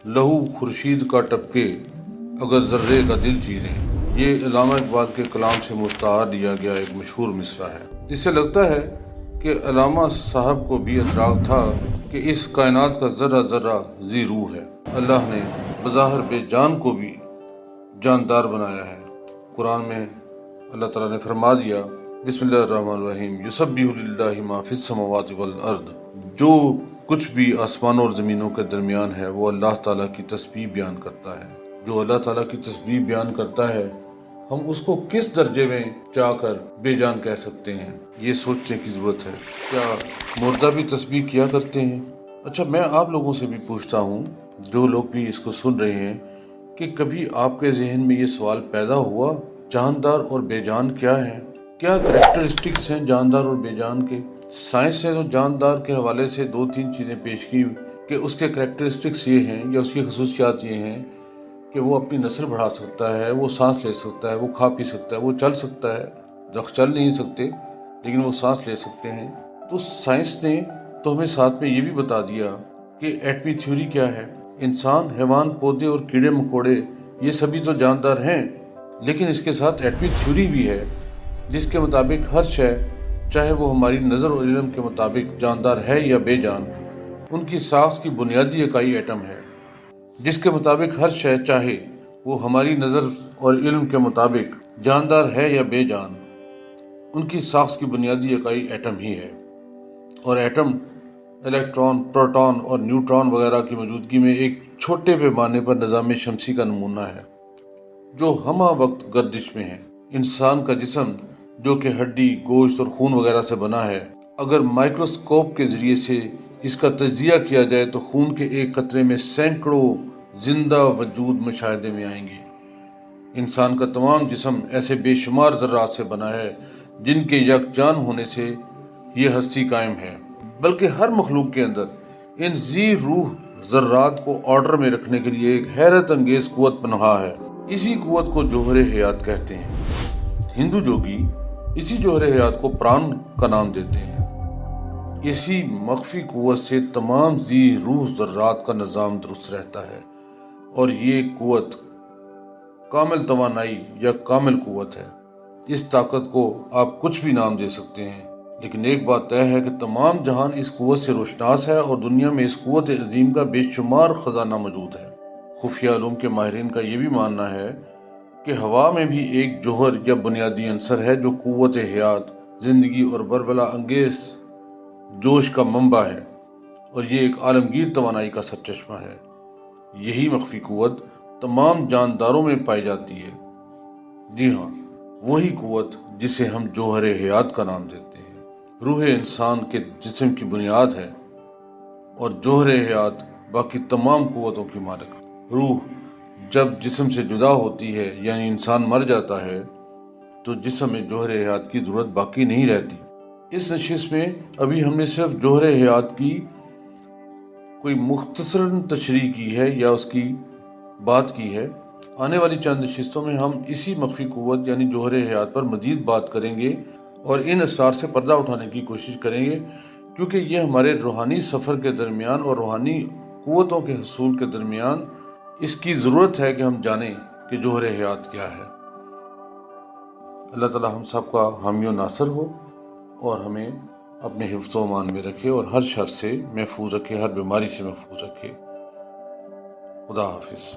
لہو خورشید کا ٹپکے اگر ذرے کا دل چیرے، یہ علامہ اقبال کے کلام سے مستعار لیا گیا ایک مشہور مصرع ہے۔ اس سے لگتا ہے کہ علامہ صاحب کو بھی ادراک تھا کہ اس کائنات کا ذرہ ذرہ ذی روح ہے۔ اللہ نے بظاہر بے جان کو بھی جاندار بنایا ہے۔ قرآن میں اللہ تعالیٰ نے فرما دیا، بسم اللہ الرحمن الرحیم، یسبح للہ ما فی السماوات والارض، جو کچھ بھی آسمانوں اور زمینوں کے درمیان ہے وہ اللہ تعالیٰ کی تسبیح بیان کرتا ہے۔ جو اللہ تعالیٰ کی تسبیح بیان کرتا ہے، ہم اس کو کس درجے میں چاہ کر بے جان کہہ سکتے ہیں، یہ سوچنے کی ضرورت ہے۔ کیا مردہ بھی تسبیح کیا کرتے ہیں؟ اچھا، میں آپ لوگوں سے بھی پوچھتا ہوں، جو لوگ بھی اس کو سن رہے ہیں، کہ کبھی آپ کے ذہن میں یہ سوال پیدا ہوا، جاندار اور بے جان کیا ہے؟ کیا کریکٹرسٹکس ہیں جاندار اور بے جان کے؟ سائنس نے تو جاندار کے حوالے سے 2-3 چیزیں پیش کی کہ اس کے کریکٹرسٹکس یہ ہیں یا اس کی خصوصیات یہ ہیں کہ وہ اپنی نسل بڑھا سکتا ہے، وہ سانس لے سکتا ہے، وہ کھا پی سکتا ہے، وہ چل سکتا ہے۔ چل نہیں سکتے لیکن وہ سانس لے سکتے ہیں۔ تو سائنس نے تو ہمیں ساتھ میں یہ بھی بتا دیا کہ ایٹمی تھیوری کیا ہے۔ انسان، حیوان، پودے اور کیڑے مکوڑے یہ سبھی تو جاندار ہیں، لیکن اس کے ساتھ ایٹمی تھیوری بھی ہے جس کے مطابق ہر شے، چاہے وہ ہماری نظر اور علم کے مطابق جاندار ہے یا بے جان، ان کی ساخت کی بنیادی اکائی ایٹم ہے، جس کے مطابق ہر شے، چاہے وہ ہماری نظر اور علم کے مطابق جاندار ہے یا بے جان، ان کی ساخت کی بنیادی اکائی ایٹم ہی ہے۔ اور ایٹم الیکٹران، پروٹون اور نیوٹران وغیرہ کی موجودگی میں ایک چھوٹے پیمانے پر نظام شمسی کا نمونہ ہے جو ہمہ وقت گردش میں ہے۔ انسان کا جسم، جو کہ ہڈی، گوشت اور خون وغیرہ سے بنا ہے، اگر مائکروسکوپ کے ذریعے سے اس کا تجزیہ کیا جائے تو خون کے ایک قطرے میں سینکڑوں زندہ وجود مشاہدے میں آئیں گے۔ انسان کا تمام جسم ایسے بے شمار ذرات سے بنا ہے جن کے یکجان ہونے سے یہ ہستی قائم ہے، بلکہ ہر مخلوق کے اندر ان ذی روح ذرات کو آرڈر میں رکھنے کے لیے ایک حیرت انگیز قوت پنہاں ہے۔ اسی قوت کو جوہر حیات کہتے ہیں۔ ہندو جوگی اسی جوہر حیات کو پران کا نام دیتے ہیں۔ اسی مخفی قوت سے تمام ذی روح ذرات کا نظام درست رہتا ہے، اور یہ قوت کامل توانائی یا کامل قوت ہے۔ اس طاقت کو آپ کچھ بھی نام دے سکتے ہیں، لیکن ایک بات طے ہے کہ تمام جہان اس قوت سے روشناس ہے، اور دنیا میں اس قوت عظیم کا بے شمار خزانہ موجود ہے۔ خفیہ علوم کے ماہرین کا یہ بھی ماننا ہے کہ ہوا میں بھی ایک جوہر یا بنیادی عنصر ہے جو قوت حیات، زندگی اور ولولہ انگیز جوش کا منبع ہے، اور یہ ایک عالمگیر توانائی کا سرچشمہ ہے۔ یہی مخفی قوت تمام جانداروں میں پائی جاتی ہے۔ جی ہاں، وہی قوت جسے ہم جوہر حیات کا نام دیتے ہیں۔ روح انسان کے جسم کی بنیاد ہے، اور جوہر حیات باقی تمام قوتوں کی مالک۔ روح جب جسم سے جدا ہوتی ہے، یعنی انسان مر جاتا ہے، تو جسم میں جوہر حیات کی ضرورت باقی نہیں رہتی۔ اس نشست میں ابھی ہم نے صرف جوہر حیات کی کوئی مختصراً تشریح کی ہے یا اس کی بات کی ہے۔ آنے والی چند نشستوں میں ہم اسی مخفی قوت یعنی جوہر حیات پر مزید بات کریں گے اور ان اسرار سے پردہ اٹھانے کی کوشش کریں گے، کیونکہ یہ ہمارے روحانی سفر کے درمیان اور روحانی قوتوں کے حصول کے درمیان اس کی ضرورت ہے کہ ہم جانیں کہ جوہر حیات کیا ہے۔ اللہ تعالی ہم سب کا حامی و ناصر ہو، اور ہمیں اپنے حفظ و امان میں رکھے، اور ہر شر سے محفوظ رکھے، ہر بیماری سے محفوظ رکھے۔ خدا حافظ۔